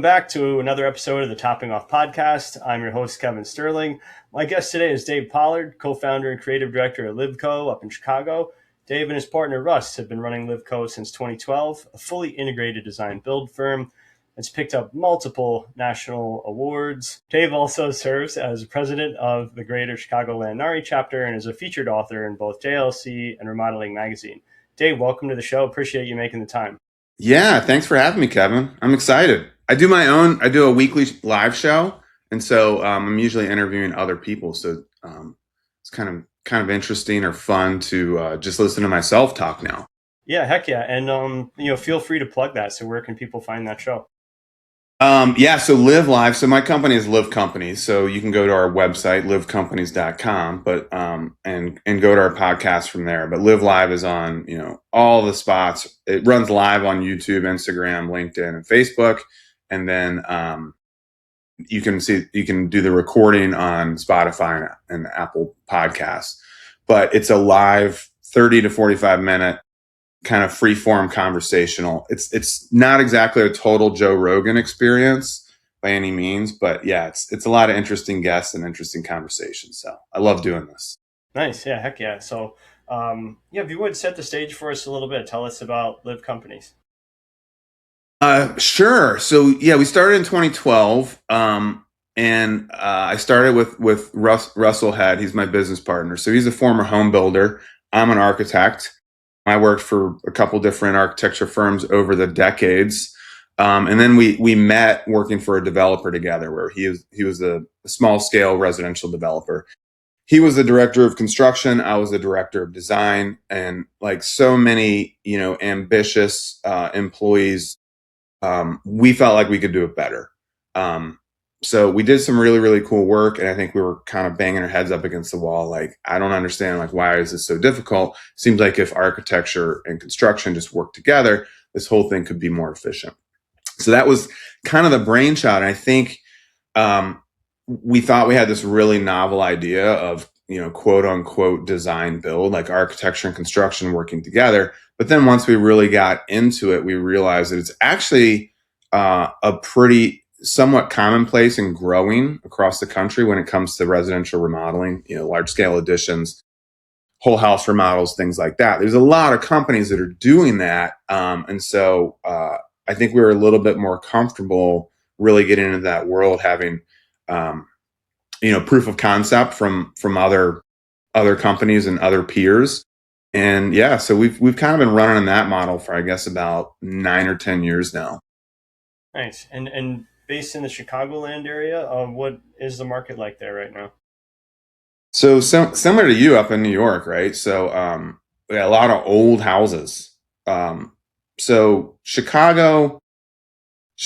back to another episode of the Topping Off Podcast. I'm your host, Kevin Sterling. My guest today is Dave Pollard, co-founder and creative director of LivCo up in Chicago. Dave and his partner, Russ, have been running LivCo since 2012, a fully integrated design build firm that's picked up multiple national awards. Dave also serves as president of the Greater Chicagoland NARI chapter and is a featured author in both JLC and Remodeling magazine. Dave, welcome to the show. Appreciate you making the time. Yeah, thanks for having me, Kevin. I'm excited. I do a weekly live show, and so I'm usually interviewing other people. So it's kind of interesting or fun to just listen to myself talk now. Yeah, heck yeah. And feel free to plug that. So where can people find that show? So Live Live. So my company is Liv Companies. So you can go to our website, livcompanies.com, but and go to our podcast from there. But Live Live is on, all the spots. It runs live on YouTube, Instagram, LinkedIn, and Facebook. And then you can do the recording on Spotify and Apple Podcasts. But it's a live 30 to 45 minute kind of free form conversational. It's not exactly a total Joe Rogan experience by any means, but yeah, it's a lot of interesting guests and interesting conversations. So I love doing this. Nice. Yeah. Heck yeah. So, if you would set the stage for us a little bit, tell us about Liv Companies. Sure. So yeah, we started in 2012. And I started with Russell Head. He's my business partner. So he's a former home builder. I'm an architect. I worked for a couple different architecture firms over the decades. And then we met working for a developer together where he was a small scale residential developer. He was the director of construction. I was the director of design, and like so many, ambitious employees, we felt like we could do it better. So we did some really, really cool work. And I think we were kind of banging our heads up against the wall. Like, I don't understand, like, why is this so difficult? Seems like if architecture and construction just work together, this whole thing could be more efficient. So that was kind of the brainchild. And I think we thought we had this really novel idea of, quote unquote design build, like architecture and construction working together. But then once we really got into it, we realized that it's actually a pretty somewhat commonplace and growing across the country when it comes to residential remodeling, large scale additions, whole house remodels, things like that. There's a lot of companies that are doing that. And so I think we were a little bit more comfortable really getting into that world, having, proof of concept from other companies and other peers. And yeah, so we've kind of been running in that model for, I guess, about 9 or 10 years now. Nice. And based in the Chicagoland area, what is the market like there right now? So similar to you up in New York, right? So we got a lot of old houses. So Chicago,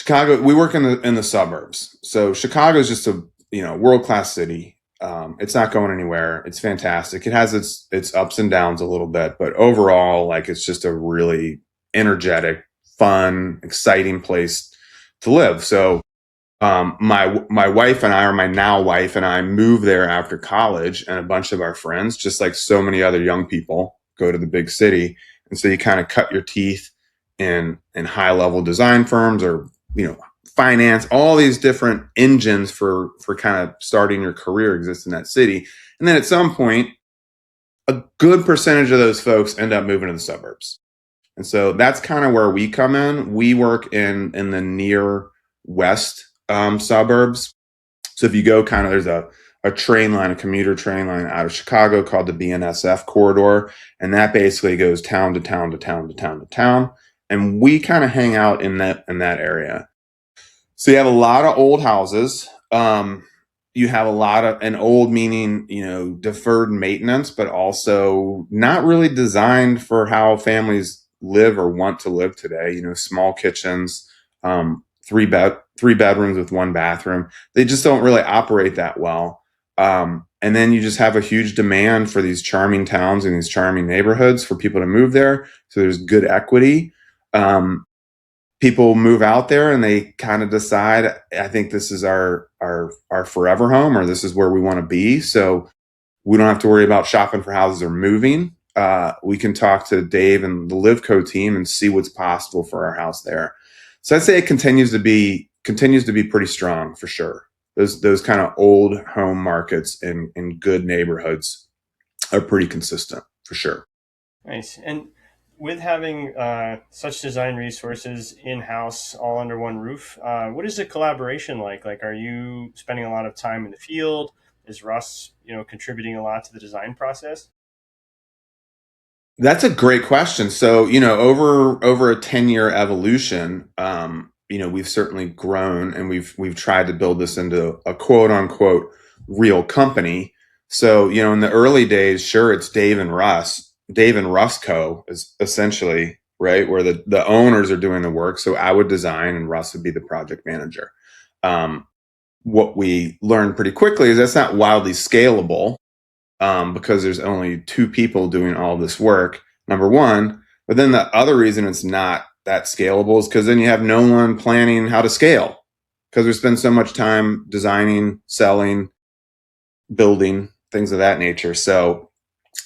we work in the suburbs. So Chicago is just a world-class city. It's not going anywhere. It's fantastic. It has its ups and downs a little bit, but overall, like, it's just a really energetic, fun, exciting place to live. So my wife and I, or my now wife and I, moved there after college, and a bunch of our friends, just like so many other young people, go to the big city. And so you kind of cut your teeth in high level design firms, or finance. All these different engines for kind of starting your career exist in that city. And then at some point, a good percentage of those folks end up moving to the suburbs. And so that's kind of where we come in. We work in the near west suburbs. So if you go there's a train line, a commuter train line out of Chicago called the BNSF corridor. And that basically goes town to town to town to town to town. And we kind of hang out in that area. So you have a lot of old houses. You have a lot of, and old meaning, deferred maintenance, but also not really designed for how families live or want to live today. Small kitchens, three bedrooms with one bathroom. They just don't really operate that well. And then you just have a huge demand for these charming towns and these charming neighborhoods for people to move there. So there's good equity. People move out there and they kind of decide, I think this is our forever home, or this is where we want to be. So we don't have to worry about shopping for houses or moving. We can talk to Dave and the LivCo team and see what's possible for our house there. So I'd say it continues to be continues to be pretty strong for sure. Those kind of old home markets in good neighborhoods are pretty consistent for sure. Nice. And with having such design resources in-house all under one roof, what is the collaboration like? Like, are you spending a lot of time in the field? Is Russ, contributing a lot to the design process? That's a great question. So, over a 10-year evolution, we've certainly grown, and we've tried to build this into a quote unquote real company. So, in the early days, sure, it's Dave and Russ Co. is essentially right where the owners are doing the work. So I would design and Russ would be the project manager. What we learned pretty quickly is that's not wildly scalable. Because there's only two people doing all this work, number one. But then the other reason it's not that scalable is because then you have no one planning how to scale, because we spend so much time designing, selling, building, things of that nature. So,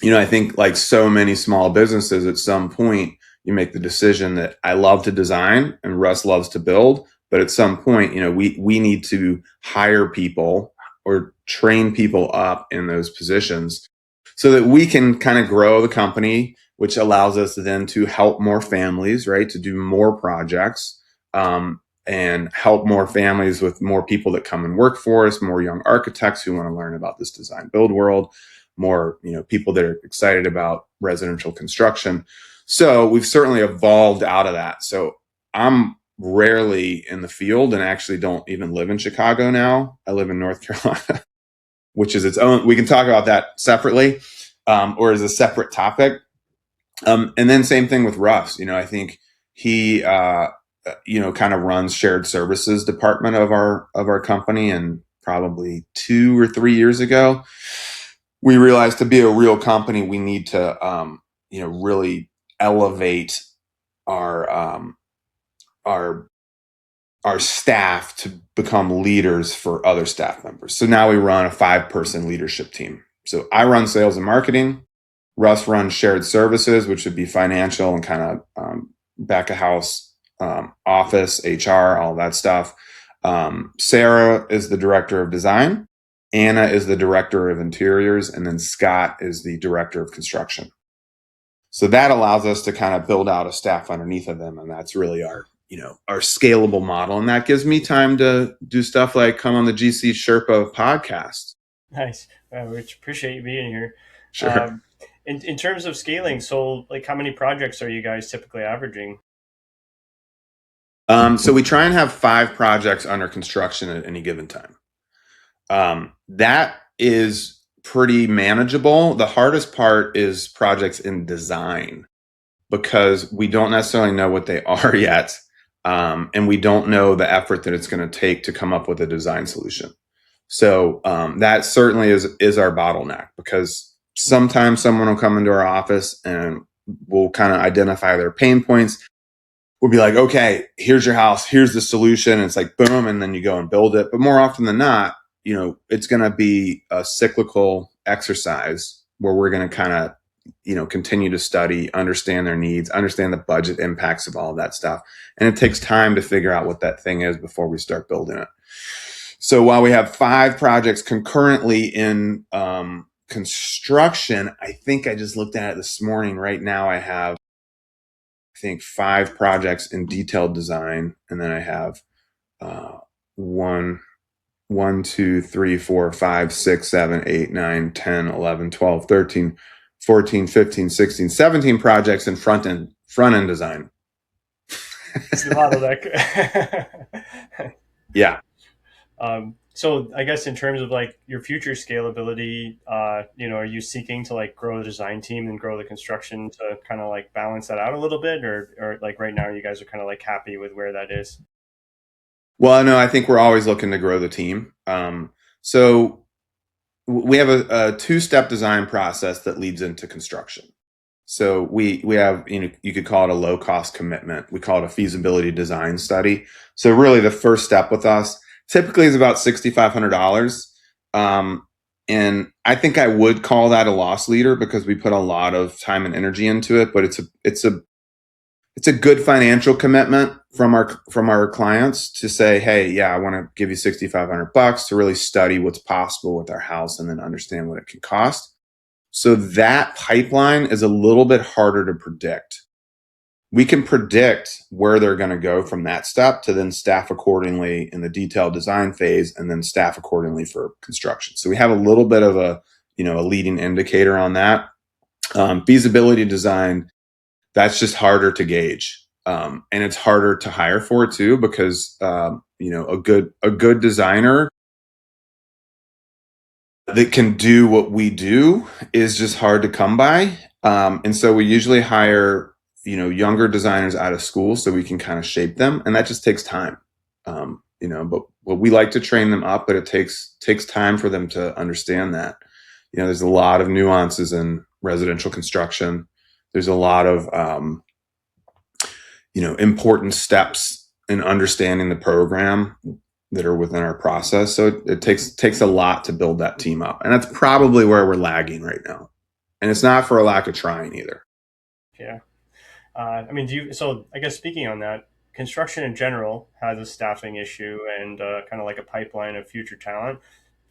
I think like so many small businesses, at some point you make the decision that I love to design and Russ loves to build. But at some point, we need to hire people or train people up in those positions so that we can kind of grow the company, which allows us then to help more families, right? To do more projects, and help more families with more people that come and work for us, more young architects who want to learn about this design build world, more, people that are excited about residential construction. So we've certainly evolved out of that. So I'm rarely in the field and actually don't even live in Chicago now. I live in North Carolina, which is its own. We can talk about that separately, or as a separate topic. And then same thing with Russ. I think he, kind of runs shared services department of our company. And probably 2 or 3 years ago, we realized to be a real company, we need to, really elevate our staff to become leaders for other staff members. So now we run a 5-person leadership team. So I run sales and marketing. Russ runs shared services, which would be financial and kind of back of house, office, HR, all that stuff. Sarah is the director of design. Anna is the director of interiors. And then Scott is the director of construction. So that allows us to kind of build out a staff underneath of them. And that's really our scalable model. And that gives me time to do stuff like come on the GC Sherpa podcast. Nice. We appreciate you being here. Sure. In terms of scaling, so like how many projects are you guys typically averaging? So we try and have 5 projects under construction at any given time. That is pretty manageable. The hardest part is projects in design, because we don't necessarily know what they are yet. And we don't know the effort that it's going to take to come up with a design solution. So that certainly is our bottleneck, because sometimes someone will come into our office and we'll kind of identify their pain points. We'll be like, okay, here's your house, here's the solution. And it's like, boom, and then you go and build it. But more often than not, it's going to be a cyclical exercise where we're going to kind of, continue to study, understand their needs, understand the budget impacts of all of that stuff. And it takes time to figure out what that thing is before we start building it. So while we have 5 projects concurrently in construction, I think I just looked at it this morning. Right now I have, 5 projects in detailed design. And then I have 1, 2, 3, 4, 5, 6, 7, 8, 9, 10, 11, 12, 13, 14, 15, 16, 17 projects in front end design. It's the bottleneck. Yeah. So I guess in terms of like your future scalability, are you seeking to like grow the design team and grow the construction to kind of like balance that out a little bit, or like right now you guys are kind of like happy with where that is? Well, no, I think we're always looking to grow the team. So we have a 2-step design process that leads into construction. So we have, you could call it a low cost commitment. We call it a feasibility design study. So really the first step with us typically is about $6,500. And I think I would call that a loss leader, because we put a lot of time and energy into it, but it's a it's a good financial commitment from our clients to say, hey, yeah, I want to give you $6,500 to really study what's possible with our house and then understand what it can cost. So that pipeline is a little bit harder to predict. We can predict where they're going to go from that step to then staff accordingly in the detailed design phase and then staff accordingly for construction. So we have a little bit of a leading indicator on that. Feasibility design, that's just harder to gauge. And it's harder to hire for too, because, a good designer that can do what we do is just hard to come by. And so we usually hire, younger designers out of school so we can kind of shape them. And that just takes time. But we like to train them up, but it takes time for them to understand that. There's a lot of nuances in residential construction. There's a lot of, important steps in understanding the program that are within our process. So it takes a lot to build that team up. And that's probably where we're lagging right now. And it's not for a lack of trying either. Yeah. So I guess speaking on that, construction in general has a staffing issue and kind of like a pipeline of future talent.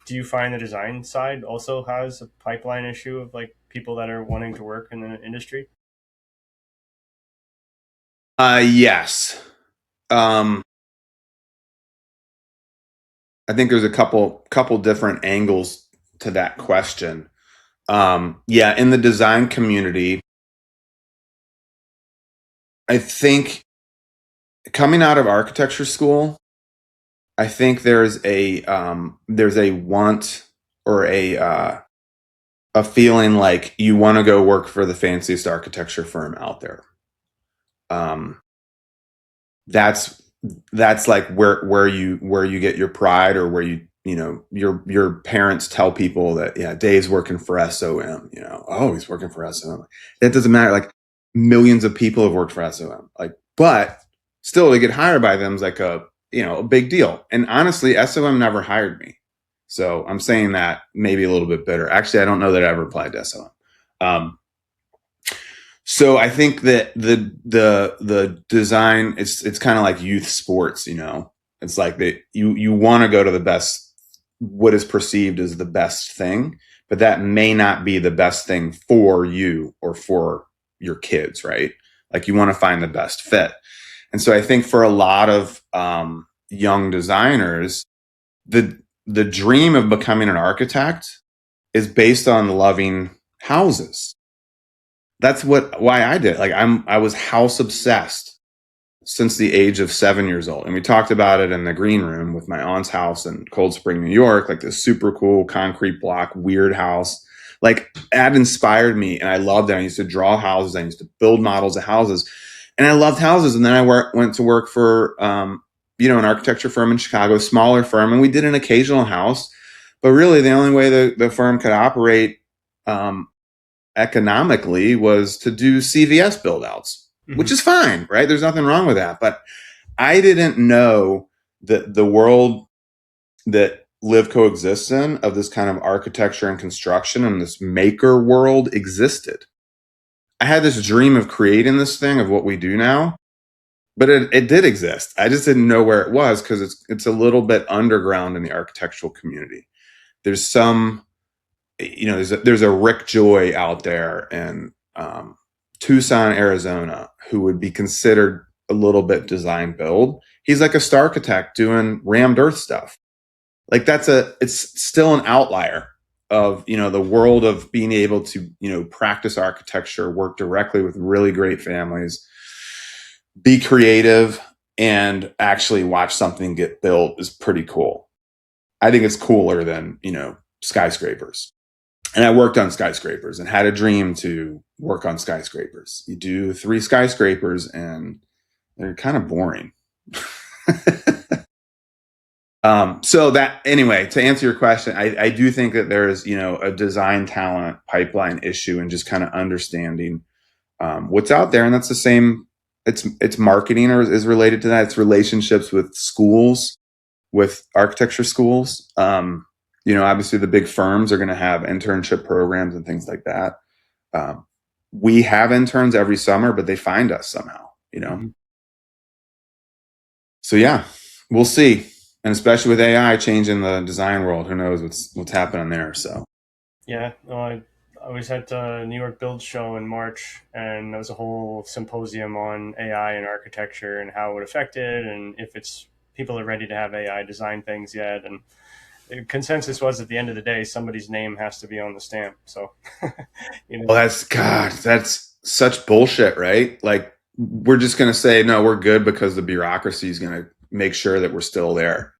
Do you find the design side also has a pipeline issue of like people that are wanting to work in the industry? Yes. I think there's a couple different angles to that question. In the design community, I think coming out of architecture school, I think there's a want or a feeling like you want to go work for the fanciest architecture firm out there. That's like where you get your pride, or where your parents tell people that, yeah, Dave's working for SOM, oh, he's working for SOM. That doesn't matter. Like, millions of people have worked for SOM, but still to get hired by them is like a big deal. And honestly, SOM never hired me. So I'm saying that maybe a little bit bitter. Actually, I don't know that I ever applied to SOM. So I think that the design, it's kind of like youth sports, it's like that you want to go to the best, what is perceived as the best thing, but that may not be the best thing for you or for your kids, right? Like, you want to find the best fit. And so I think for a lot of young designers, the dream of becoming an architect is based on loving houses. That's why I did. Like, I was house obsessed since the age of 7 years old. And we talked about it in the green room with my aunt's house in Cold Spring, New York, like this super cool concrete block, weird house. Like, that inspired me, and I loved it. I used to draw houses. I used to build models of houses, and I loved houses. And then I went to work for, an architecture firm in Chicago, a smaller firm, and we did an occasional house. But really, the only way the firm could operate economically was to do CVS build outs, which is fine, right? There's nothing wrong with that. But I didn't know that the world that LivCo exists in, of this kind of architecture and construction and this maker world, existed. I had this dream of creating this thing of what we do now, but it did exist. I just didn't know where it was, because it's a little bit underground in the architectural community. There's some, there's a Rick Joy out there in Tucson, Arizona, who would be considered a little bit design build. He's like a star architect doing rammed earth stuff. Like, it's still an outlier of, the world of being able to, practice architecture, work directly with really great families, be creative, and actually watch something get built is pretty cool. I think it's cooler than, skyscrapers. And I worked on skyscrapers and had a dream to work on skyscrapers. You do 3 skyscrapers and they're kind of boring. So that, anyway, to answer your question, I do think that there's, a design talent pipeline issue, and just kind of understanding what's out there. And that's the same, it's marketing, or is related to that. It's relationships with schools, with architecture schools. Obviously the big firms are going to have internship programs and things like that. We have interns every summer, but they find us somehow. you know? Mm-hmm. So yeah, we'll see. And especially with AI changing the design world, who knows what's happening there. So Yeah, I was at the New York Build Show in March, and there was a whole symposium on AI and architecture and how it would affect it, and if it's people are ready to have AI design things yet. And the consensus was at the end of the day, somebody's name has to be on the stamp. So, well, that's such bullshit, right? Like we're just gonna say no, we're good because the bureaucracy is gonna make sure that we're still there.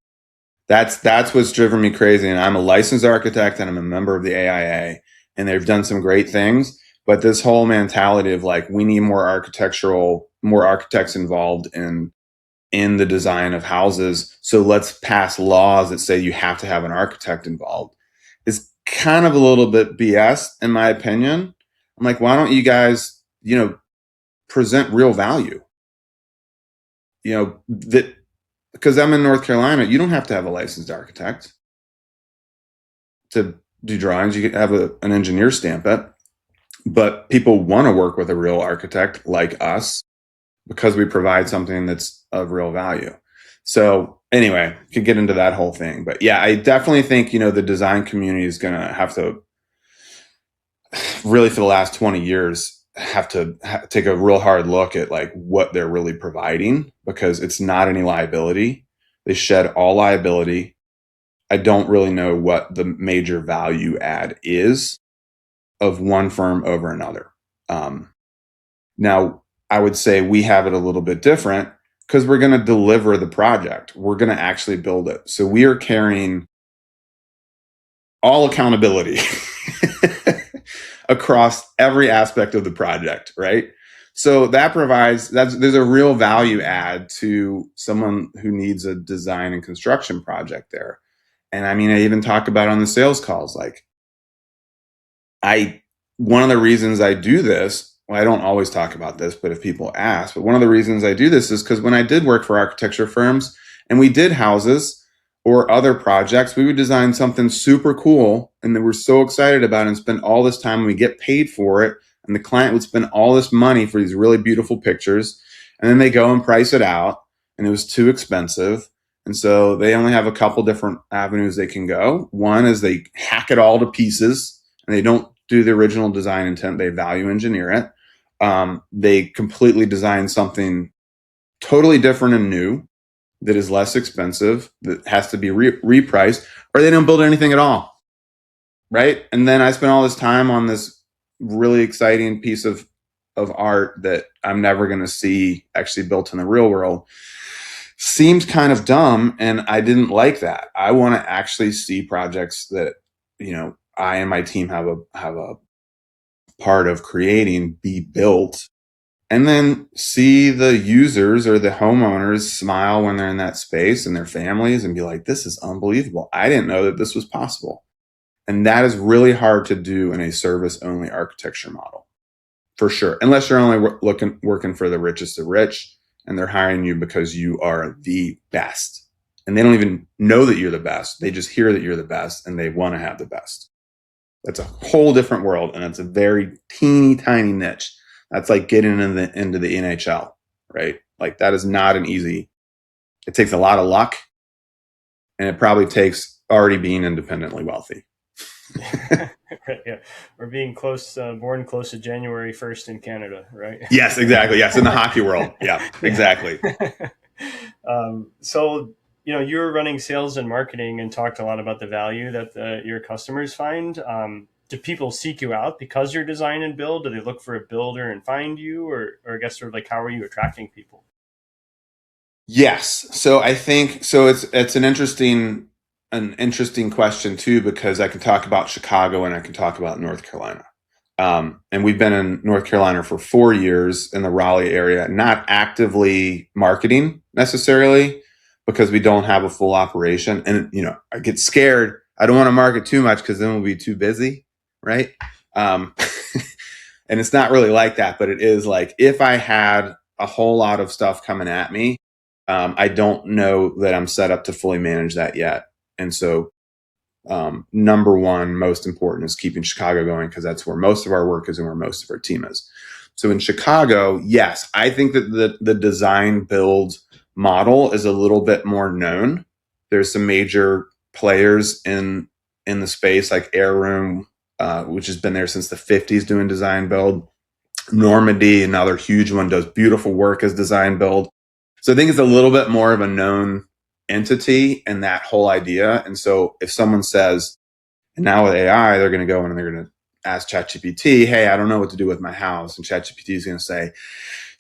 That's what's driven me crazy. And I'm a licensed architect and I'm a member of the AIA, and they've done some great things. But this whole mentality of like we need more architects involved in the design of houses. So let's pass laws that say you have to have an architect involved is kind of a little bit BS in my opinion. I'm like, why don't you guys, present real value? That because I'm in North Carolina, you don't have to have a licensed architect to do drawings. You can have an engineer stamp it, but people want to work with a real architect like us because we provide something that's of real value. So anyway, could get into that whole thing, but yeah, I definitely think, the design community is going to have to really, for the last 20 years, have to take a real hard look at like what they're really providing, because it's not any liability. They shed all liability. I don't really know what the major value add is of one firm over another. Now, I would say we have it a little bit different because we're going to deliver the project. We're going to actually build it. So we are carrying all accountability across every aspect of the project, right? So there's a real value add to someone who needs a design and construction project there. And I mean, I even talk about it on the sales calls. Like one of the reasons I do this, well, I don't always talk about this, but if people ask, but one of the reasons I do this is because when I did work for architecture firms and we did houses or other projects, we would design something super cool and they were so excited about it and spend all this time and we get paid for it. And the client would spend all this money for these really beautiful pictures. And then they go and price it out and it was too expensive. And so they only have a couple different avenues they can go. One is they hack it all to pieces and they don't do the original design intent. They value engineer it. They completely design something totally different and new that is less expensive, that has to be repriced, or they don't build anything at all, right? And then I spent all this time on this really exciting piece of art that I'm never going to see actually built in the real world. Seemed kind of dumb, and I didn't like that. I want to actually see projects that I and my team have a part of creating be built, and then see the users or the homeowners smile when they're in that space and their families and be like, this is unbelievable. I didn't know that this was possible. And that is really hard to do in a service only architecture model, for sure. Unless you're only working for the richest of rich and they're hiring you because you are the best. And they don't even know that you're the best. They just hear that you're the best and they want to have the best. That's a whole different world. And it's a very teeny tiny niche. That's like getting into the NHL, right? Like that is not an easy, it takes a lot of luck and it probably takes already being independently wealthy. Right, yeah. Or being born close to January 1st in Canada, right? Yes, exactly. Yes, in the hockey world. Yeah, exactly. So, you were running sales and marketing and talked a lot about the value that your customers find. Do people seek you out because you're design and build? Do they look for a builder and find you? Or I guess sort of like, how are you attracting people? Yes. So I think, so it's an interesting question too, because I can talk about Chicago and I can talk about North Carolina. And we've been in North Carolina for 4 years in the Raleigh area, not actively marketing necessarily because we don't have a full operation. And, I get scared. I don't want to market too much because then we'll be too busy. Right. And it's not really like that, but it is like if I had a whole lot of stuff coming at me, I don't know that I'm set up to fully manage that yet. And so number one, most important is keeping Chicago going because that's where most of our work is and where most of our team is. So in Chicago, yes, I think that the design build model is a little bit more known. There's some major players in the space like Air Room, which has been there since the 50s doing design build. Normandy, another huge one, does beautiful work as design build. So I think it's a little bit more of a known entity in that whole idea. And so if someone says, and now with AI, they're going to go in and they're going to ask ChatGPT, hey, I don't know what to do with my house. And ChatGPT is going to say,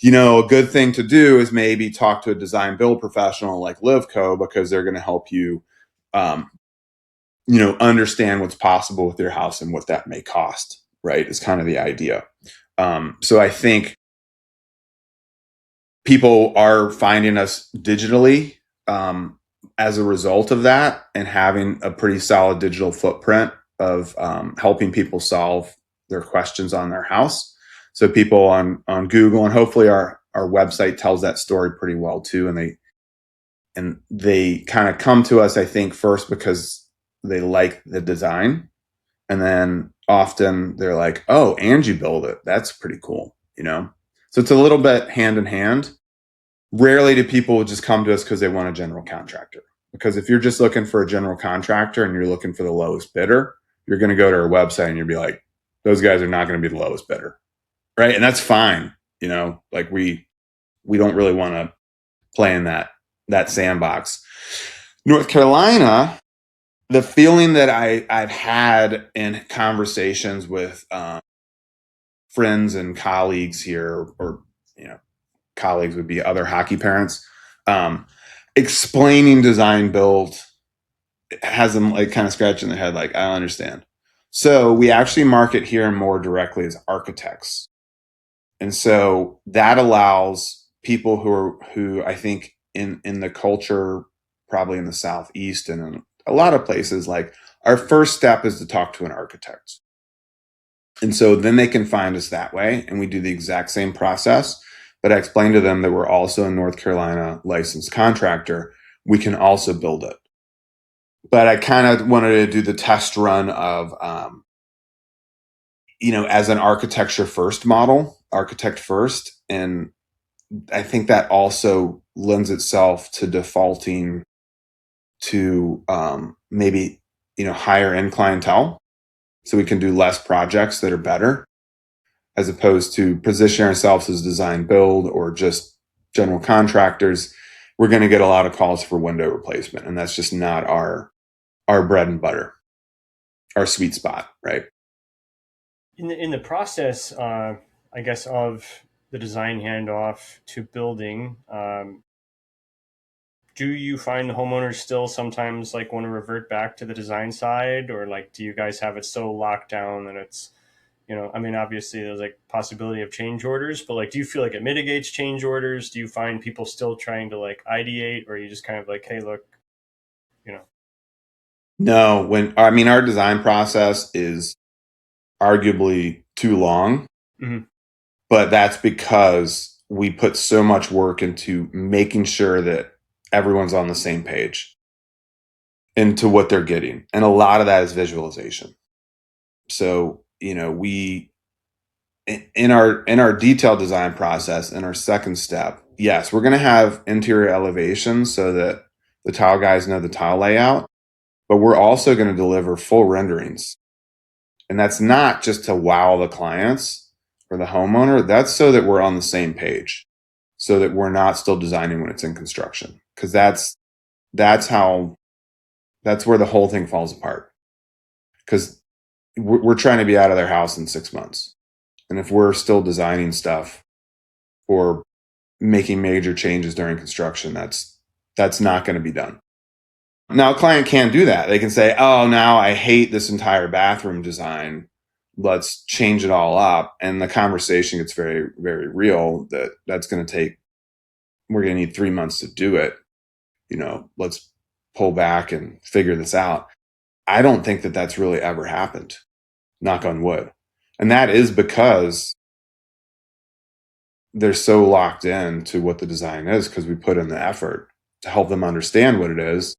a good thing to do is maybe talk to a design build professional like LivCo, because they're going to help you, understand what's possible with your house and what that may cost, right? Is kind of the idea. So I think people are finding us digitally as a result of that, and having a pretty solid digital footprint of helping people solve their questions on their house. So people on Google, and hopefully our website tells that story pretty well too. And they kind of come to us, I think, first because they like the design. And then often they're like, oh, and you build it. That's pretty cool, So it's a little bit hand in hand. Rarely do people just come to us because they want a general contractor. Because if you're just looking for a general contractor and you're looking for the lowest bidder, you're going to go to our website and you'll be like, those guys are not going to be the lowest bidder. Right. And that's fine. Like we don't really want to play in that sandbox. North Carolina, the feeling that I've had in conversations with friends and colleagues here, or colleagues would be other hockey parents, explaining design build has them like kind of scratching their head, like, I don't understand. So we actually market here more directly as architects. And so that allows people who I think in the culture, probably in the Southeast and in a lot of places, like, our first step is to talk to an architect. And so then they can find us that way. And we do the exact same process. But I explained to them that we're also a North Carolina licensed contractor. We can also build it. But I kind of wanted to do the test run of, as an architecture first model, architect first. And I think that also lends itself to defaulting to maybe, higher end clientele. So we can do less projects that are better, as opposed to position ourselves as design build or just general contractors. We're going to get a lot of calls for window replacement, and that's just not our bread and butter, our sweet spot, right? In the process, I guess, of the design handoff to building, do you find the homeowners still sometimes like want to revert back to the design side, or like, do you guys have it so locked down that it's, obviously there's like possibility of change orders, but like, do you feel like it mitigates change orders? Do you find people still trying to like ideate, or are you just kind of like, hey, look, No, our design process is arguably too long, mm-hmm. but that's because we put so much work into making sure that everyone's on the same page into what they're getting. And a lot of that is visualization. So, we, in our detailed design process, in our second step, yes, we're going to have interior elevations so that the tile guys know the tile layout, but we're also going to deliver full renderings. And that's not just to wow the clients or the homeowner. That's so that we're on the same page, so that we're not still designing when it's in construction. Because that's where the whole thing falls apart. Because we're trying to be out of their house in 6 months. And if we're still designing stuff or making major changes during construction, that's not going to be done. Now, a client can do that. They can say, oh, now I hate this entire bathroom design. Let's change it all up. And the conversation gets very, very real that's going to take, we're going to need 3 months to do it. Let's pull back and figure this out. I don't think that that's really ever happened, knock on wood. And that is because they're so locked in to what the design is, because we put in the effort to help them understand what it is.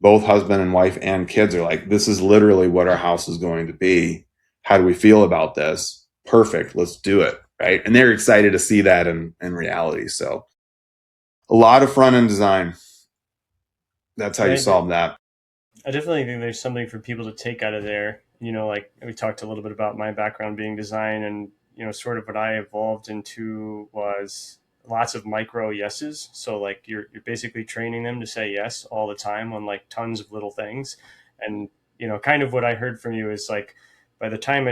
Both husband and wife and kids are like, this is literally what our house is going to be. How do we feel about this? Perfect. Let's do it. right? And they're excited to see that in reality. So a lot of front end design. That's how you solve that. I definitely think there's something for people to take out of there. Like we talked a little bit about my background being design, and sort of what I evolved into was lots of micro yeses. So like you're basically training them to say yes all the time on like tons of little things, and kind of what I heard from you is like by the time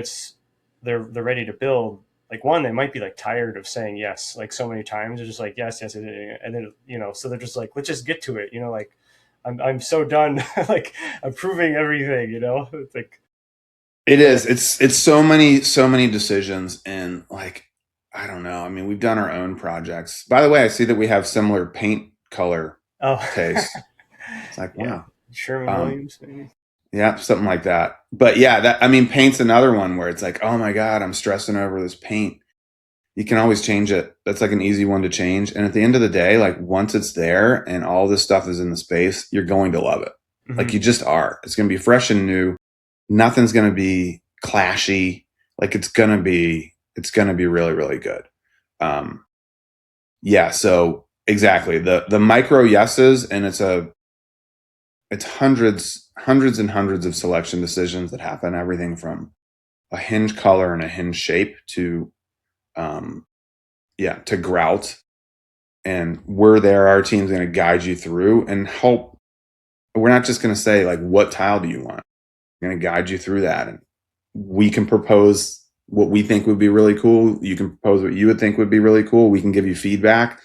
they're ready to build, like one, they might be like tired of saying yes like so many times. They're just like yes, yes, and then so they're just like, let's just get to it. Like I'm so done like approving everything. It's like it is. It's so many decisions, and like I don't know. I mean, we've done our own projects. By the way, I see that we have similar paint color taste. It's like wow, Sherwin-Williams maybe. Yeah, something like that. But yeah, paint's another one where it's like, oh my God, I'm stressing over this paint. You can always change it. That's like an easy one to change. And at the end of the day, like once it's there and all this stuff is in the space, you're going to love it. Mm-hmm. Like you just are. It's going to be fresh and new. Nothing's going to be clashy. Like it's going to be really, really good. Yeah. So exactly the micro yeses, and it's hundreds and hundreds of selection decisions that happen. Everything from a hinge color and a hinge shape to grout. And we're there. Our team's going to guide you through and help. We're not just going to say like, what tile do you want? We're going to guide you through that. And we can propose what we think would be really cool. You can propose what you would think would be really cool. We can give you feedback.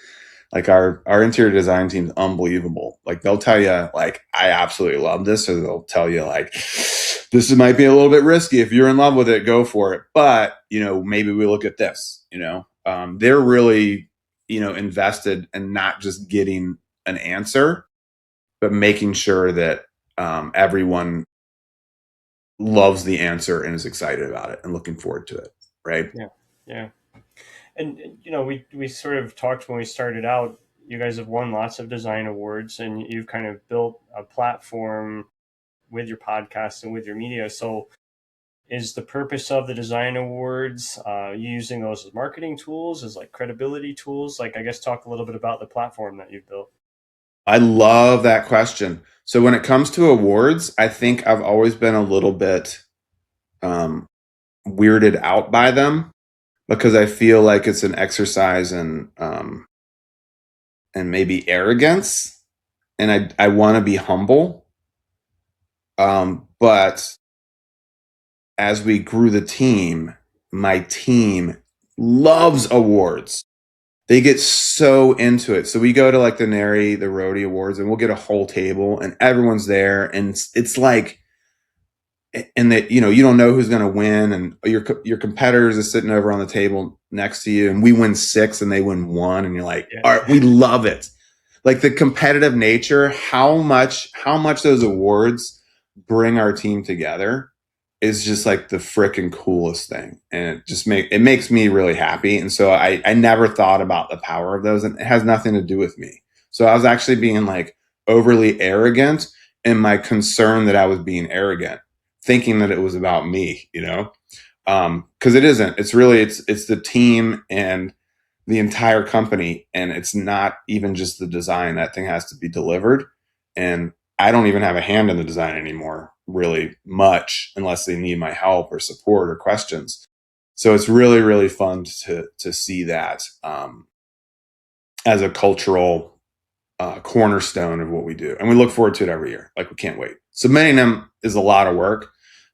Like our interior design team is unbelievable. Like they'll tell you like, I absolutely love this. Or they'll tell you like, this might be a little bit risky. If you're in love with it, go for it. But, maybe we look at this, they're really, invested in not just getting an answer, but making sure that everyone loves the answer and is excited about it and looking forward to it. Right. Yeah. Yeah. And, we sort of talked when we started out, you guys have won lots of design awards, and you've kind of built a platform with your podcast and with your media. So is the purpose of the design awards using those as marketing tools, as like credibility tools? Like, I guess talk a little bit about the platform that you've built. I love that question. So when it comes to awards, I think I've always been a little bit weirded out by them, because I feel like it's an exercise in and maybe arrogance, and I want to be humble. But as we grew the team, my team loves awards. They get so into it. So we go to like the NARI, the Roadie Awards, and we'll get a whole table and everyone's there. And it's like, and that, you don't know who's going to win, and your competitors are sitting over on the table next to you, and we win 6 and they win 1. And you're like, all right, we love it. Like the competitive nature, how much those awards bring our team together is just like the freaking coolest thing. And it makes me really happy. And so I never thought about the power of those, and it has nothing to do with me. So I was actually being like overly arrogant in my concern that I was being arrogant, thinking that it was about me, because it isn't. It's really, it's the team and the entire company. And it's not even just the design. That thing has to be delivered. And I don't even have a hand in the design anymore, really much, unless they need my help or support or questions. So it's really, really fun to see that as a cultural cornerstone of what we do. And we look forward to it every year. Like we can't wait. Submitting them is a lot of work,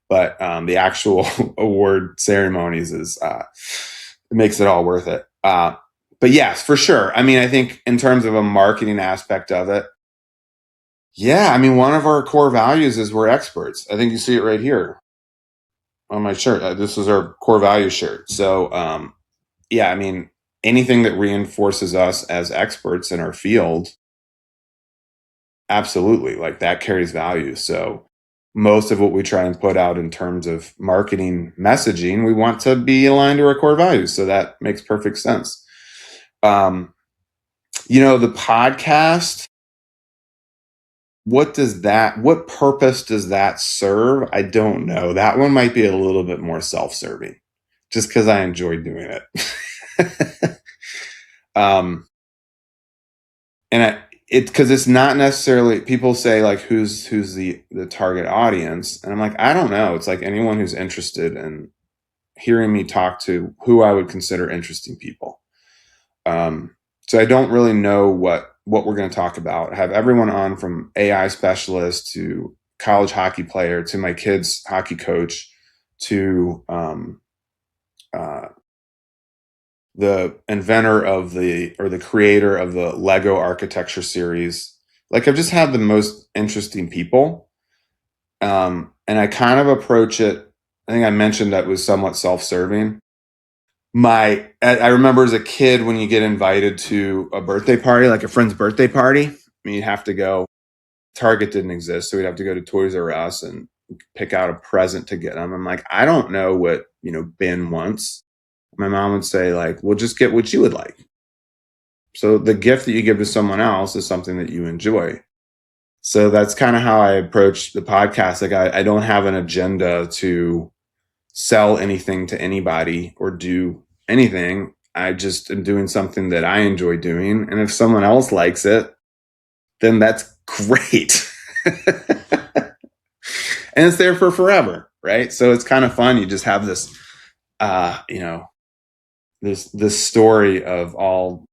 but the actual award ceremonies it makes it all worth it. But yes, for sure. I mean, I think in terms of a marketing aspect of it, yeah, I mean, one of our core values is we're experts. I think you see it right here on my shirt. This is our core value shirt. So, yeah, I mean, anything that reinforces us as experts in our field, absolutely, like that carries value. So most of what we try and put out in terms of marketing messaging, we want to be aligned to our core values. So that makes perfect sense. The podcast, what purpose does that serve? I don't know. That one might be a little bit more self-serving, just because I enjoy doing it. And because it's not necessarily, people say like, who's the target audience, and I'm like, I don't know. It's like anyone who's interested in hearing me talk to who I would consider interesting people. So I don't really know what we're going to talk about. I have everyone on from AI specialist to college hockey player to my kids hockey coach to the inventor of the creator of the Lego architecture series. Like, I've just had the most interesting people. And I kind of approach it, I think I mentioned that was somewhat self-serving. I remember as a kid when you get invited to a birthday party, like a friend's birthday party, I mean, you'd have to go. Target didn't exist, so we'd have to go to Toys R Us and pick out a present to get them. I'm like, I don't know what Ben wants. My mom would say like, well, just get what you would like. So the gift that you give to someone else is something that you enjoy. So that's kind of how I approach the podcast. Like, I don't have an agenda to sell anything to anybody or do anything. I just am doing something that I enjoy doing. And if someone else likes it, then that's great. And it's there for forever, right? So it's kind of fun. You just have this, this story of all,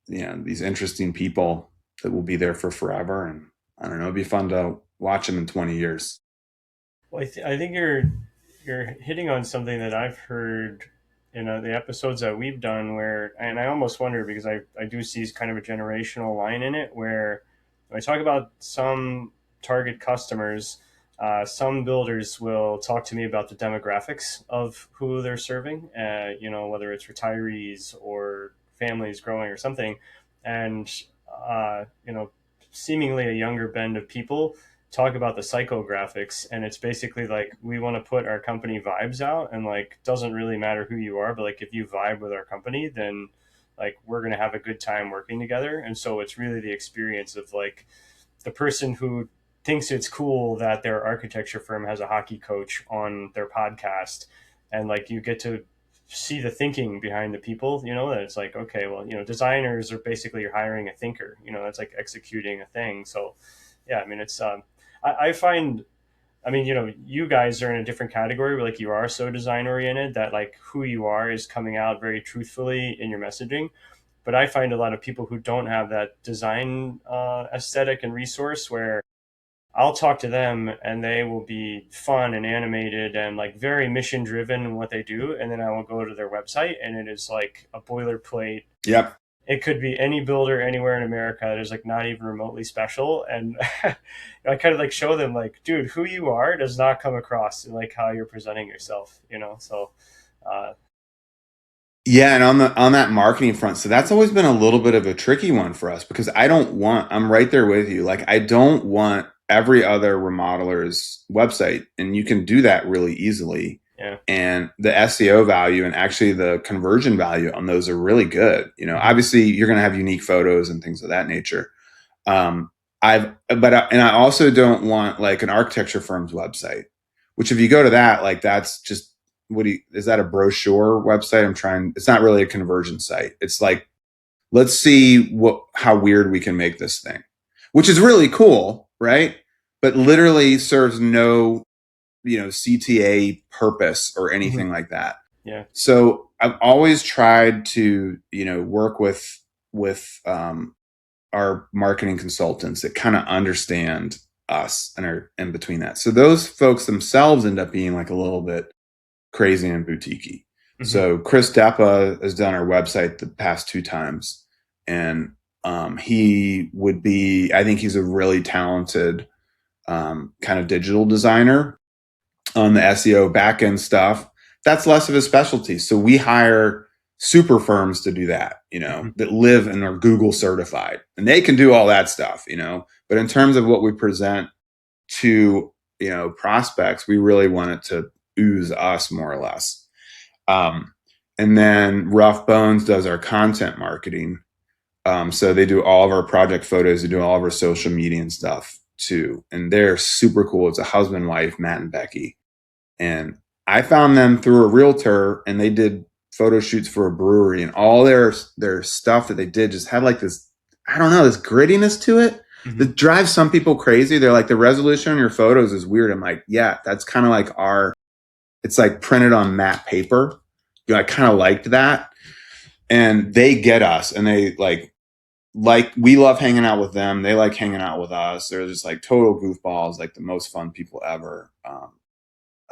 these interesting people that will be there for forever. And I don't know, it'd be fun to watch them in 20 years. Well, I think you're hitting on something that I've heard in the episodes that we've done where, and I almost wonder because I do see kind of a generational line in it where when I talk about some target customers, some builders will talk to me about the demographics of who they're serving, whether it's retirees or families growing or something. And, seemingly a younger band of people talk about the psychographics, and it's basically like we want to put our company vibes out, and like doesn't really matter who you are, but like if you vibe with our company, then like we're going to have a good time working together. And so it's really the experience of like the person who thinks it's cool that their architecture firm has a hockey coach on their podcast, and like you get to see the thinking behind the people, that it's like, okay, well, designers are basically you're hiring a thinker, that's like executing a thing. So yeah, I mean, it's I find, I mean, you guys are in a different category where like you are so design oriented that like who you are is coming out very truthfully in your messaging. But I find a lot of people who don't have that design aesthetic and resource where I'll talk to them and they will be fun and animated and like very mission driven in what they do. And then I will go to their website and it is like a boilerplate. Yep. It could be any builder anywhere in America that is like not even remotely special. And I kind of like show them like, dude, who you are does not come across in like how you're presenting yourself, So, yeah, and on that marketing front, so that's always been a little bit of a tricky one for us because I'm right there with you. Like, I don't want every other remodeler's website, and you can do that really easily. Yeah. And the SEO value and actually the conversion value on those are really good. Obviously you're going to have unique photos and things of that nature. And I also don't want like an architecture firm's website, which if you go to that, like that's just, is that a brochure website? It's not really a conversion site. It's like, let's see how weird we can make this thing, which is really cool. Right. But literally serves no, CTA purpose or anything like that. Yeah. So I've always tried to, work with our marketing consultants that kind of understand us and are in between that. So those folks themselves end up being like a little bit crazy and boutiquey. Mm-hmm. So Chris Deppa has done our website the past 2 times, and he would be, I think he's a really talented kind of digital designer on the SEO backend stuff. That's less of a specialty. So we hire super firms to do that, that live and are Google certified, and they can do all that stuff, but in terms of what we present to, prospects, we really want it to ooze us more or less. And then Rough Bones does our content marketing. So they do all of our project photos, they do all of our social media and stuff too. And they're super cool. It's a husband, wife, Matt and Becky. And I found them through a realtor, and they did photo shoots for a brewery, and all their stuff that they did just had like this, I don't know, this grittiness to it that drives some people crazy. They're like, the resolution on your photos is weird. I'm like, yeah, that's kind of like it's like printed on matte paper. I kind of liked that. And they get us, and they like we love hanging out with them. They like hanging out with us. They're just like total goofballs, like the most fun people ever.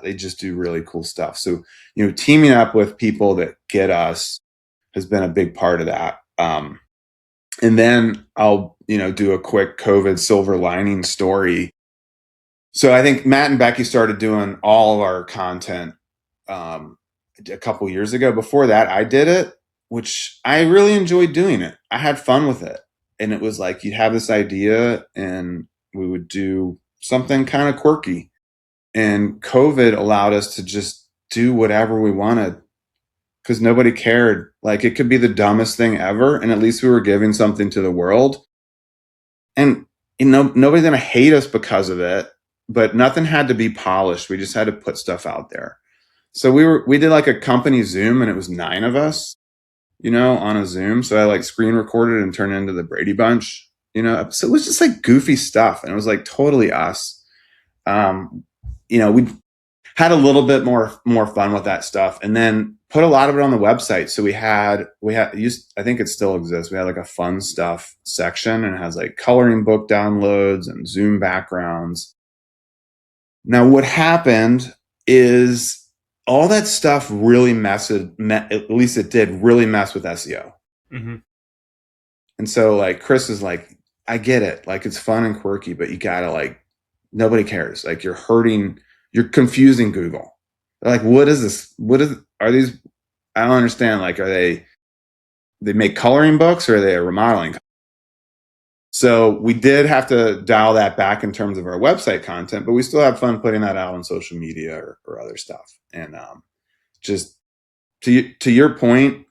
They just do really cool stuff. So, teaming up with people that get us has been a big part of that. And then I'll, do a quick COVID silver lining story. So I think Matt and Becky started doing all of our content a couple years ago. Before that, I did it, which I really enjoyed doing it. I had fun with it. And it was like, you'd have this idea and we would do something kind of quirky. And COVID allowed us to just do whatever we wanted because nobody cared. Like, it could be the dumbest thing ever. And at least we were giving something to the world. And, nobody's going to hate us because of it, but nothing had to be polished. We just had to put stuff out there. So we did like a company Zoom, and it was 9 of us, on a Zoom. So I like screen recorded and turned into the Brady Bunch, so it was just like goofy stuff. And it was like totally us. We had a little bit more fun with that stuff, and then put a lot of it on the website. So we had I think it still exists. We had like a fun stuff section, and it has like coloring book downloads and Zoom backgrounds. Now, what happened is all that stuff really at least it did really mess with SEO. And so like Chris is like, I get it. Like, it's fun and quirky, but you gotta like, nobody cares. Like, you're confusing Google. They're like, what is this? Are these? I don't understand. Like, they make coloring books, or are they a remodeling? So we did have to dial that back in terms of our website content, but we still have fun putting that out on social media or other stuff. And just to your point,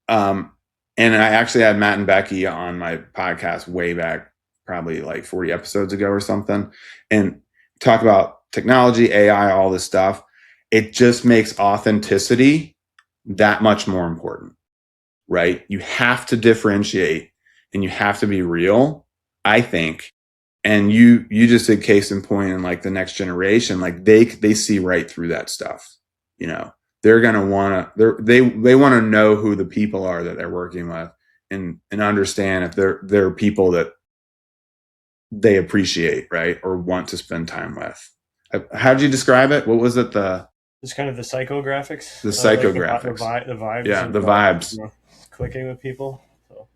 and I actually had Matt and Becky on my podcast way back, probably like 40 episodes ago or something, and talk about technology, AI, all this stuff. It just makes authenticity that much more important, right? You have to differentiate and you have to be real, I think. And you just did case in point in like the next generation, like they see right through that stuff. They're going to want to, they want to know who the people are that they're working with and understand if they're people that they appreciate, right? Or want to spend time with. How'd you describe it? What was it? It's kind of the psychographics. The psychographics. Like the vibes. Yeah, the vibes. Clicking with people. So,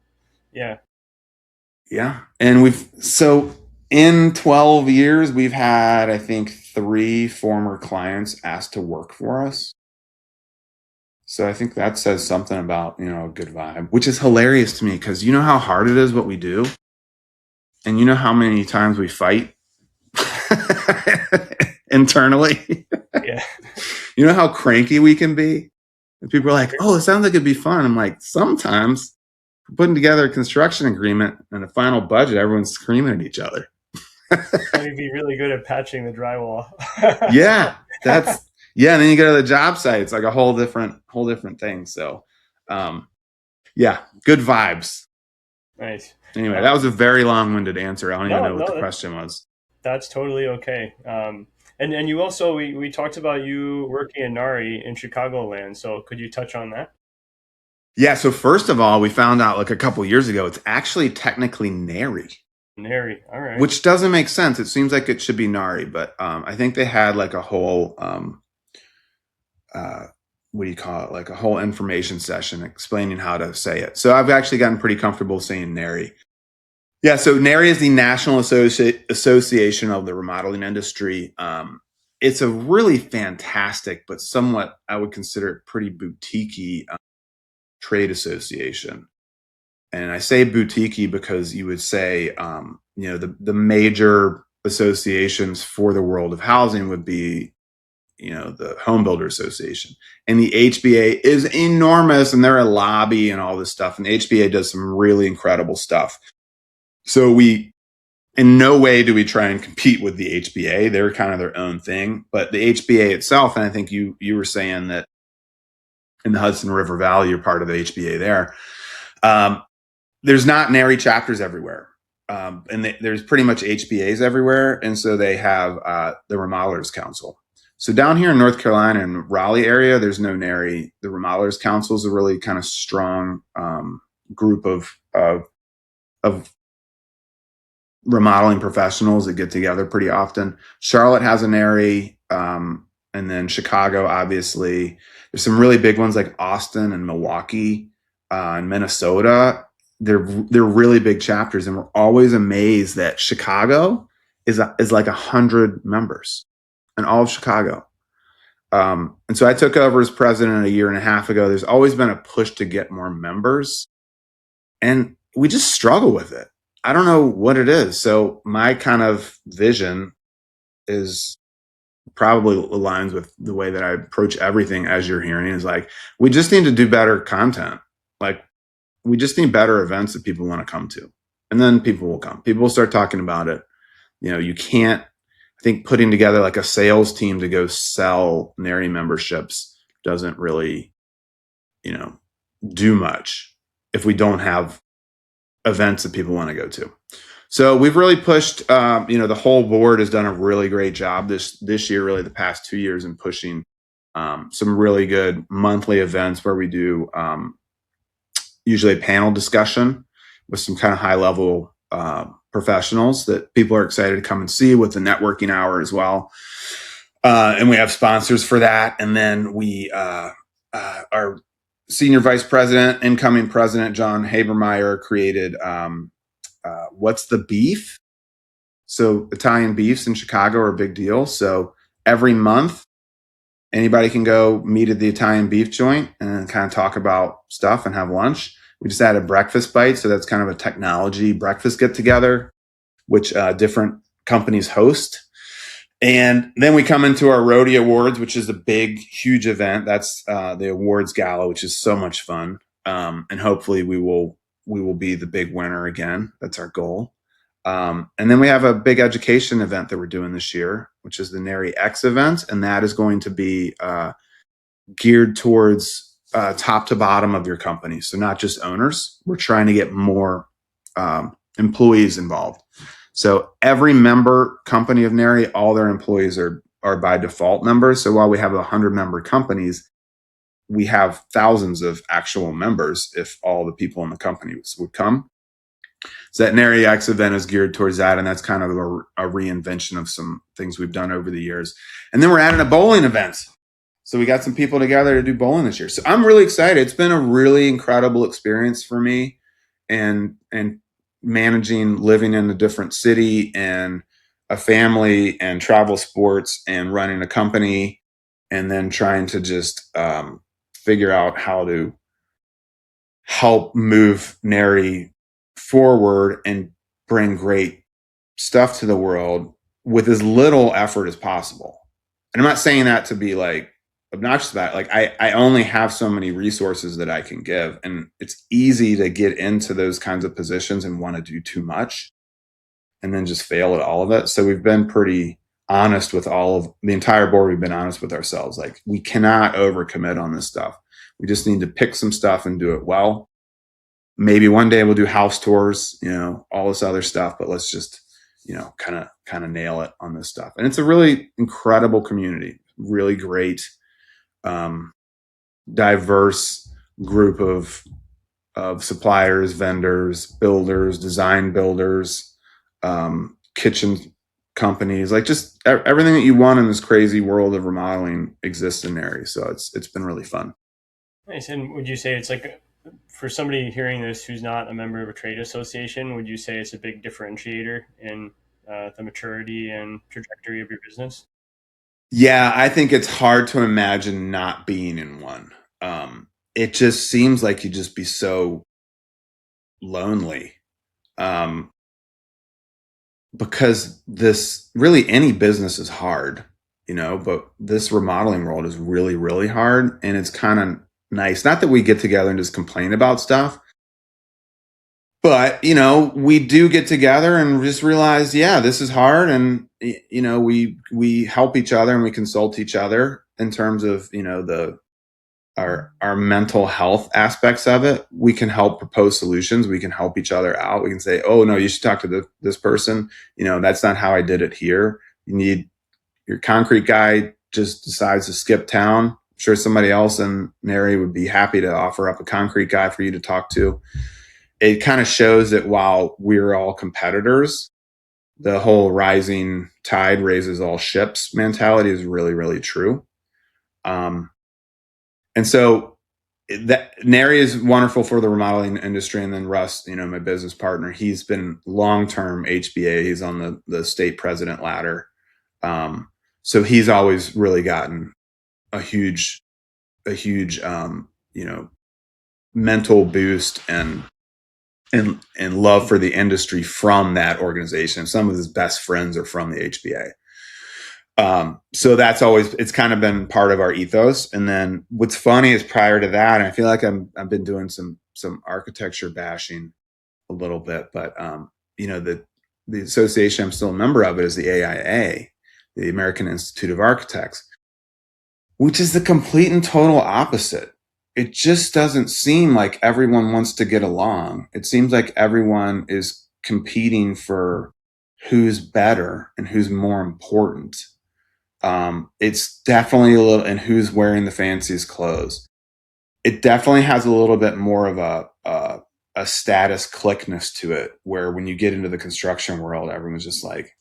yeah. Yeah. And so in 12 years, we've had, I think, 3 former clients asked to work for us. So I think that says something about, a good vibe, which is hilarious to me because you know how hard it is what we do. And you know how many times we fight internally. Yeah. You know how cranky we can be? And people are like, oh, it sounds like it'd be fun. I'm like, sometimes putting together a construction agreement and a final budget, everyone's screaming at each other. You'd be really good at patching the drywall. Yeah. And then you go to the job site. It's like a whole different thing. So, yeah, good vibes. Nice. Anyway, that was a very long-winded answer. I don't even know what the question was. That's totally okay. And you also, we talked about you working in NARI in Chicagoland. So could you touch on that? Yeah. So first of all, we found out like a couple years ago, it's actually technically NARI. NARI. All right. Which doesn't make sense. It seems like it should be NARI, but I think they had like a whole, what do you call it? Like a whole information session explaining how to say it. So I've actually gotten pretty comfortable saying NARI. Yeah, so NARI is the National Association of the Remodeling Industry. It's a really fantastic, but somewhat, I would consider it pretty boutique-y trade association. And I say boutique-y because you would say, the major associations for the world of housing would be, the Home Builder Association. And the HBA is enormous, and they're a lobby and all this stuff. And the HBA does some really incredible stuff. So in no way do we try and compete with the HBA. They're kind of their own thing. But the HBA itself, and I think you were saying that in the Hudson River Valley. You're part of the HBA there. There's not NARI chapters everywhere. There's pretty much HBAs everywhere. And so they have the Remodelers Council. So down here in North Carolina and Raleigh area, there's no NARI. The Remodelers Council is a really kind of strong group of remodeling professionals that get together pretty often. Charlotte has a NARI, and then Chicago, obviously. There's some really big ones like Austin and Milwaukee and Minnesota. They're really big chapters, and we're always amazed that Chicago is like 100 members in all of Chicago. And so I took over as president a year and a half ago. There's always been a push to get more members, and we just struggle with it. I don't know what it is. So my kind of vision is probably aligns with the way that I approach everything, as you're hearing, is like, we just need to do better content. Like, we just need better events that people want to come to. And then people will come. People will start talking about it. You can't, I think putting together like a sales team to go sell NARI memberships doesn't really, do much if we don't have events that people want to go to. So we've really pushed, the whole board has done a really great job this year, really the past 2 years, in pushing some really good monthly events where we do usually a panel discussion with some kind of high level professionals that people are excited to come and see, with the networking hour as well. And we have sponsors for that. And then we, our senior vice president, incoming president, John Habermeyer, created What's the Beef? So Italian beefs in Chicago are a big deal. So every month, anybody can go meet at the Italian beef joint and kind of talk about stuff and have lunch. We just added breakfast bites. So that's kind of a technology breakfast get together, which different companies host. And then we come into our Roadie Awards, which is a big, huge event. That's the awards gala, which is so much fun. And hopefully we will be the big winner again. That's our goal. And then we have a big education event that we're doing this year, which is the NARI X event. And that is going to be geared towards top to bottom of your company. So not just owners. We're trying to get more employees involved. So every member company of NARI, all their employees are by default members. So while we have 100 member companies, we have thousands of actual members if all the people in the company would come. So that NARI X event is geared towards that. And that's kind of a reinvention of some things we've done over the years. And then we're adding a bowling event. So we got some people together to do bowling this year. So I'm really excited. It's been a really incredible experience for me, and managing, living in a different city and a family and travel sports and running a company, and then trying to just figure out how to help move NARI forward and bring great stuff to the world with as little effort as possible. And I'm not saying that to be like obnoxious about it. Like I only have so many resources that I can give, and it's easy to get into those kinds of positions and want to do too much and then just fail at all of it. So we've been pretty honest with all of the entire board. We've been honest with ourselves. Like, we cannot overcommit on this stuff. We just need to pick some stuff and do it well. Maybe one day we'll do house tours, all this other stuff, but let's just, kind of nail it on this stuff. And it's a really incredible community, really great, diverse group of suppliers, vendors, builders, design builders, kitchen companies, like just everything that you want in this crazy world of remodeling exists in NARI. So it's been really fun. Nice. And would you say it's like, for somebody hearing this who's not a member of a trade association, would you say it's a big differentiator in the maturity and trajectory of your business? Yeah, I think it's hard to imagine not being in one. It just seems like you'd just be so lonely. Because any business is hard, but this remodeling world is really, really hard. And it's kind of nice. Not that we get together and just complain about stuff, but, we do get together and just realize, yeah, this is hard. And, we help each other and we consult each other in terms of, the our mental health aspects of it, we can help propose solutions. We can help each other out. We can say, oh no, you should talk to this person. That's not how I did it here. You need your concrete guy just decides to skip town. I'm sure somebody else in NARI would be happy to offer up a concrete guy for you to talk to. It kind of shows that while we're all competitors, the whole rising tide raises all ships mentality is really, really true. And so that NARI is wonderful for the remodeling industry. And then Russ, my business partner, he's been long-term HBA. He's on the state president ladder. So he's always really gotten a huge, mental boost and love for the industry from that organization. Some of his best friends are from the HBA. So that's always, it's kind of been part of our ethos. And then what's funny is prior to that, and I feel like I've been doing some architecture bashing a little bit, but, the association I'm still a member of it is the AIA, the American Institute of Architects, which is the complete and total opposite. It just doesn't seem like everyone wants to get along. It seems like everyone is competing for who's better and who's more important. It's definitely a little, and who's wearing the fanciest clothes. It definitely has a little bit more of a status clickness to it, where when you get into the construction world, everyone's just like,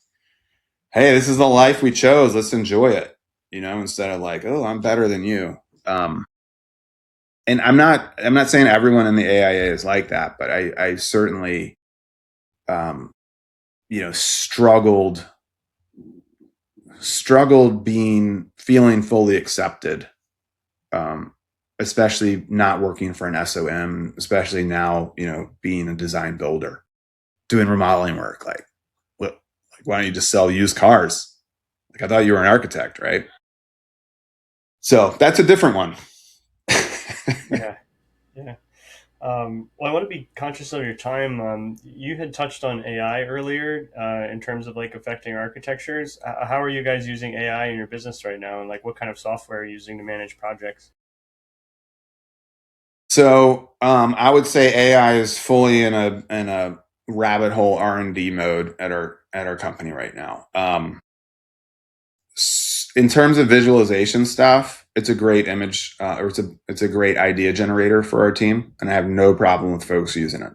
hey, this is the life we chose. Let's enjoy it. Instead of like, oh, I'm better than you. And I'm not saying everyone in the AIA is like that, but I certainly, struggled feeling fully accepted, especially not working for an SOM, especially now, being a design builder, doing remodeling work. Like, why don't you just sell used cars? Like, I thought you were an architect, right? So that's a different one. Yeah. Well, I want to be conscious of your time. You had touched on AI earlier in terms of like affecting architectures. How are you guys using AI in your business right now, and like what kind of software are you using to manage projects? So I would say AI is fully in a rabbit hole R&D mode at our company right now. In terms of visualization stuff, it's a great image, or it's a great idea generator for our team, and I have no problem with folks using it.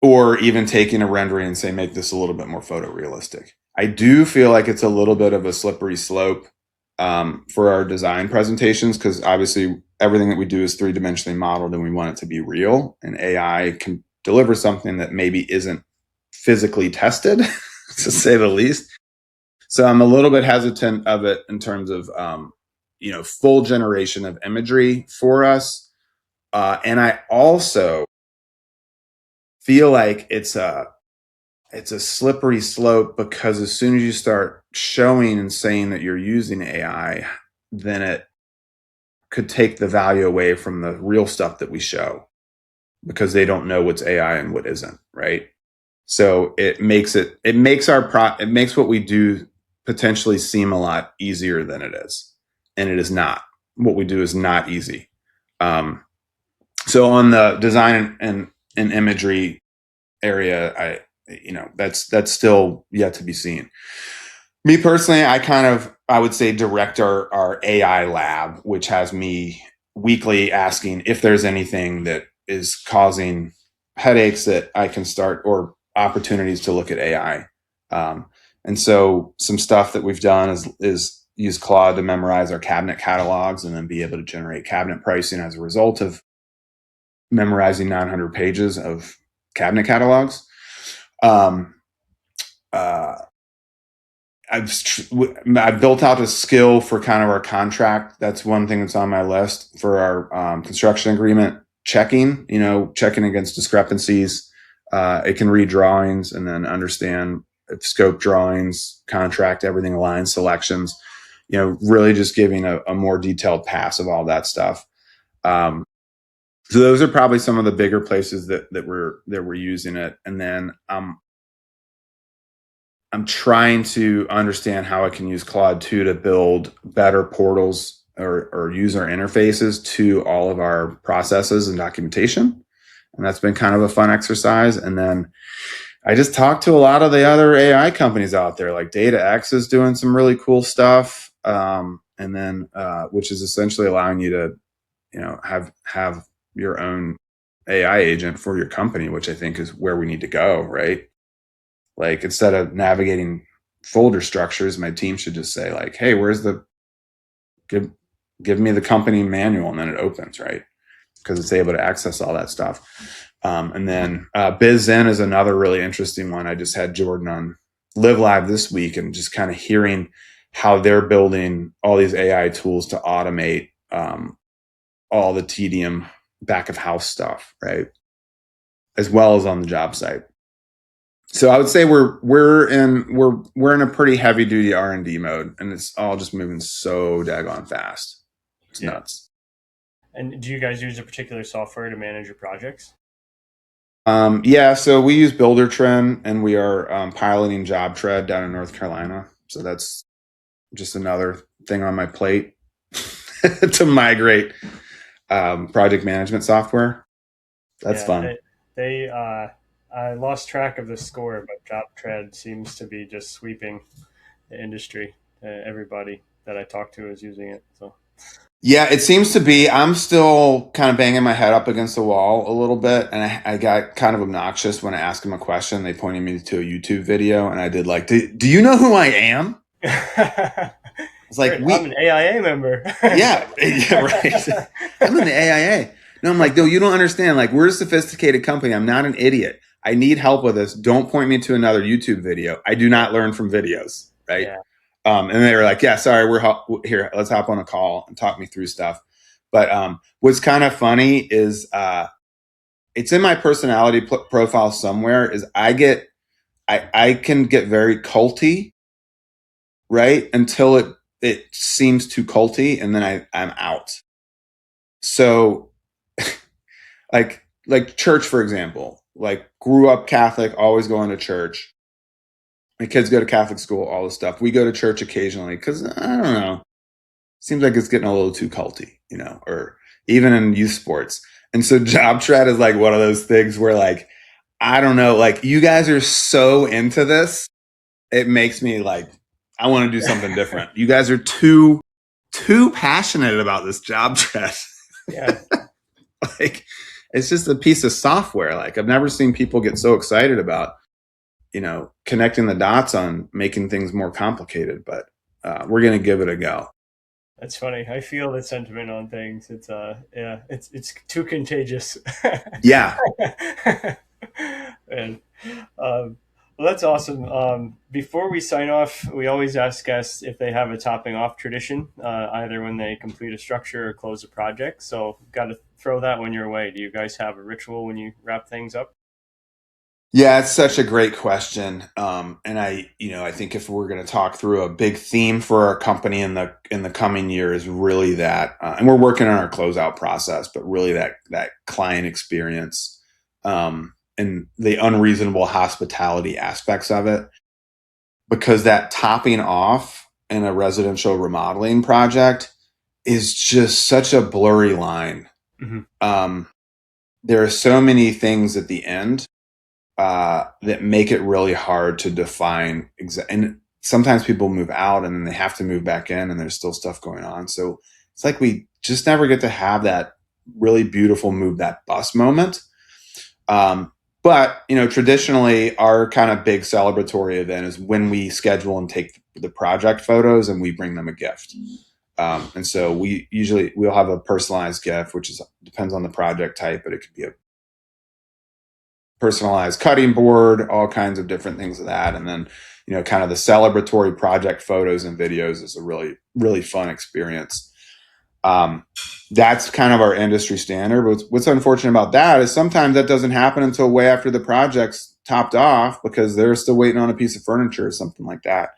Or even taking a rendering and say, make this a little bit more photorealistic. I do feel like it's a little bit of a slippery slope for our design presentations, because obviously everything that we do is three-dimensionally modeled and we want it to be real, and AI can deliver something that maybe isn't physically tested, to say the least. So I'm a little bit hesitant of it in terms of, full generation of imagery for us. And I also feel like it's a slippery slope, because as soon as you start showing and saying that you're using AI, then it could take the value away from the real stuff that we show, because they don't know what's AI and what isn't, right? So it makes what we do potentially seem a lot easier than it is. And it is not. What we do is not easy. So on the design and imagery area, that's still yet to be seen. Me personally, I would say direct our AI lab, which has me weekly asking if there's anything that is causing headaches that I can start, or opportunities to look at AI. And so some stuff that we've done is use Claude to memorize our cabinet catalogs and then be able to generate cabinet pricing as a result of memorizing 900 pages of cabinet catalogs. I've built out a skill for kind of our contract. That's one thing that's on my list for our construction agreement checking against discrepancies. It can read drawings and then understand if scope drawings, contract, everything aligns, selections, really just giving a more detailed pass of all that stuff. So those are probably some of the bigger places that we're using it. And then I'm trying to understand how I can use Claude 2 to build better portals or user interfaces to all of our processes and documentation. And that's been kind of a fun exercise. And then I just talked to a lot of the other AI companies out there, like DataX is doing some really cool stuff. And then, which is essentially allowing you to, have your own AI agent for your company, which I think is where we need to go, right? Like instead of navigating folder structures, my team should just say like, hey, give me the company manual, and then it opens, right? Because it's able to access all that stuff. And then BizZen is another really interesting one. I just had Jordan on Live Live this week and just kind of hearing how they're building all these AI tools to automate all the tedium back of house stuff, right? As well as on the job site. So I would say we're in a pretty heavy duty R&D mode, and it's all just moving so daggone fast. It's nuts. And do you guys use a particular software to manage your projects? Yeah, so we use Buildertrend, and we are piloting JobTread down in North Carolina. So that's just another thing on my plate to migrate project management software. That's fun. I lost track of the score, but JobTread seems to be just sweeping the industry. Everybody that I talk to is using it. So Yeah, it seems to be. I'm still kind of banging my head up against the wall a little bit, and I got kind of obnoxious when I asked them a question. They pointed me to a YouTube video, and I did like, do you know who I am? It's like, I'm an AIA member. Yeah, right. I'm in the AIA. No, I'm like, no, you don't understand. Like, we're a sophisticated company. I'm not an idiot. I need help with this. Don't point me to another YouTube video. I do not learn from videos, right? Yeah. And they were like, yeah, sorry, we're here. Let's hop on a call and talk me through stuff. But what's kind of funny is it's in my personality profile somewhere is I can get very culty, right? Until it seems too culty, and then I'm out. So like church, for example, like grew up Catholic, always going to church. My kids go to Catholic school, all this stuff. We go to church occasionally because I don't know. Seems like it's getting a little too culty, or even in youth sports. And so JobTread is like one of those things where like, I don't know, like you guys are so into this. It makes me like, I want to do something different. You guys are too passionate about this JobTread. Yeah. Like it's just a piece of software. Like I've never seen people get so excited about, connecting the dots on making things more complicated, but we're going to give it a go. That's funny. I feel the sentiment on things. It's too contagious. Yeah. And well, that's awesome. Before we sign off, we always ask guests if they have a topping off tradition, either when they complete a structure or close a project. So, got to throw that one your way. Do you guys have a ritual when you wrap things up? Yeah, it's such a great question. And I think if we're going to talk through a big theme for our company in the coming year is really that, and we're working on our closeout process, but really that client experience, and the unreasonable hospitality aspects of it, because that topping off in a residential remodeling project is just such a blurry line. Mm-hmm. There are so many things at the end that make it really hard to define. And sometimes people move out and then they have to move back in, and there's still stuff going on. So it's like we just never get to have that really beautiful move that bus moment. But traditionally, our kind of big celebratory event is when we schedule and take the project photos and we bring them a gift. And so we'll have a personalized gift, which depends on the project type, but it could be a personalized cutting board, all kinds of different things of that. And then, kind of the celebratory project photos and videos is a really, really fun experience. That's kind of our industry standard. But what's unfortunate about that is sometimes that doesn't happen until way after the project's topped off because they're still waiting on a piece of furniture or something like that.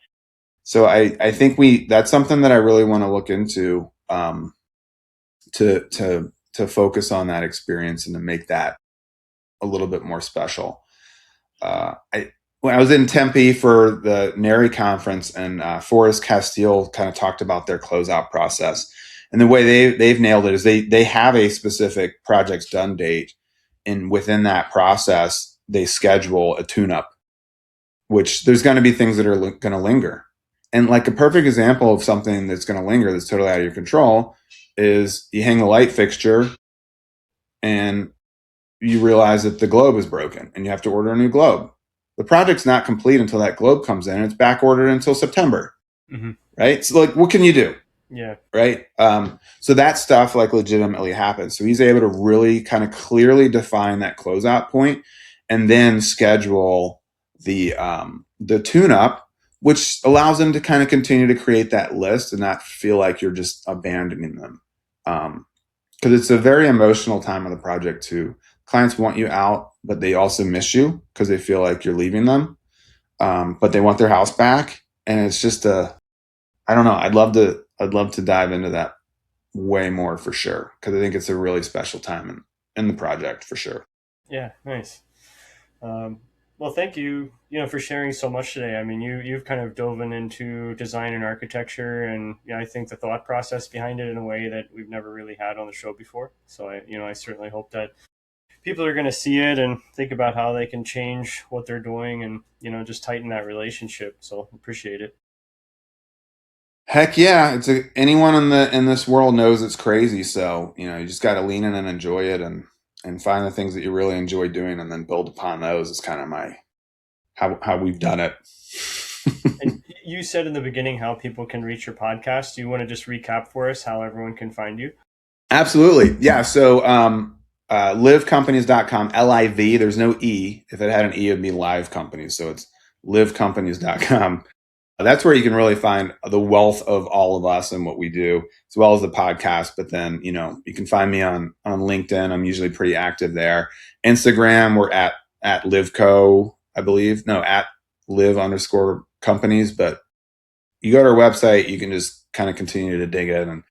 So I think that's something that I really want to look into, to focus on that experience and to make that a little bit more special. when I was in Tempe for the NARI conference, and Forrest Castile kind of talked about their closeout process. And the way they've nailed it is they have a specific projects done date, and within that process, they schedule a tune-up, which there's going to be things that are going to linger. And like a perfect example of something that's going to linger that's totally out of your control is you hang the light fixture and you realize that the globe is broken and you have to order a new globe. The project's not complete until that globe comes in. It's back ordered until September, right? So like, what can you do? Yeah. Right. So that stuff like legitimately happens. So he's able to really kind of clearly define that closeout point and then schedule the tune up, which allows them to kind of continue to create that list and not feel like you're just abandoning them. Because it's a very emotional time of the project too. Clients want you out, but they also miss you because they feel like you're leaving them. But they want their house back. And it's just I don't know. I'd love to dive into that way more for sure. Cause I think it's a really special time in the project for sure. Yeah. Nice. Well, thank you, for sharing so much today. I mean, you've kind of dove into design and architecture, and I think the thought process behind it in a way that we've never really had on the show before. So I certainly hope that people are going to see it and think about how they can change what they're doing and, just tighten that relationship. So appreciate it. Heck yeah. Anyone in this world knows it's crazy. So, you just got to lean in and enjoy it and find the things that you really enjoy doing and then build upon those is kind of how we've done it. And you said in the beginning how people can reach your podcast. Do you want to just recap for us how everyone can find you? Absolutely. Yeah. So, livcompanies.com, LIV, there's no E. If it had an E, it'd be live companies. So it's livcompanies.com. That's where you can really find the wealth of all of us and what we do, as well as the podcast. But then, you can find me on LinkedIn. I'm usually pretty active there. Instagram, we're at LivCo, I believe. No, at live_companies. But you go to our website, you can just kind of continue to dig in and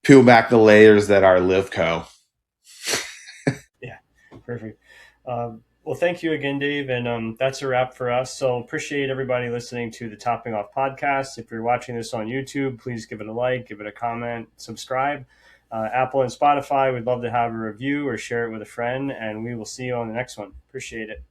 peel back the layers that are LivCo. Yeah, perfect. Well, thank you again, Dave. And that's a wrap for us. So appreciate everybody listening to the Topping Off podcast. If you're watching this on YouTube, please give it a like, give it a comment, subscribe. Apple and Spotify, we'd love to have a review or share it with a friend. And we will see you on the next one. Appreciate it.